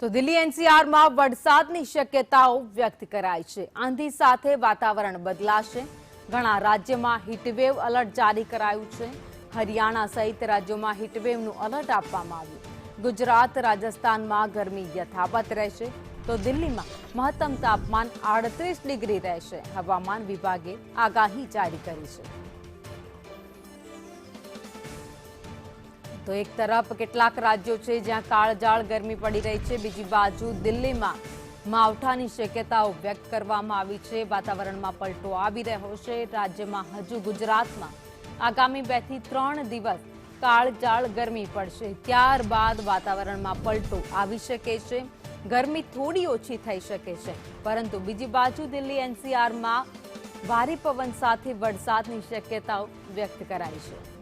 તો દિલ્હી એનસીઆરમાં વરસાદની શક્યતાઓ વ્યક્ત કરાઈ છે। આંધી સાથે વાતાવરણ બદલાશે। ઘણા રાજ્યમાં હીટવેવ એલર્ટ જારી કરાયું છે। હરિયાણા સહિત રાજ્યોમાં હીટવેવનું એલર્ટ આપવામાં આવ્યું। ગુજરાત રાજસ્થાનમાં ગરમી યથાવત રહેશે તો દિલ્હીમાં મહત્તમ તાપમાન 38 ડિગ્રી રહેશે। હવામાન વિભાગે આગાહી જારી કરી છે। तो एक तरफ કેટલાક રાજ્યો છે જ્યાં કાળઝાળ ગરમી પડી રહી છે, બીજી બાજુ દિલ્હીમાં માવઠાની શક્યતાઓ વ્યક્ત કરવામાં આવી છે। વાતાવરણમાં પલટો આવી રહ્યો છે। રાજ્યમાં હજુ ગુજરાતમાં આગામી 2 થી 3 દિવસ કાળઝાળ ગરમી પડશે, ત્યારબાદ વાતાવરણમાં પલટો આવી શકે છે। ગરમી થોડી ઓછી થઈ શકે છે, પરંતુ બીજી બાજુ દિલ્હી એનસીઆરમાં ભારે પવન સાથે વરસાદની શક્યતાઓ વ્યક્ત કરાઈ છે।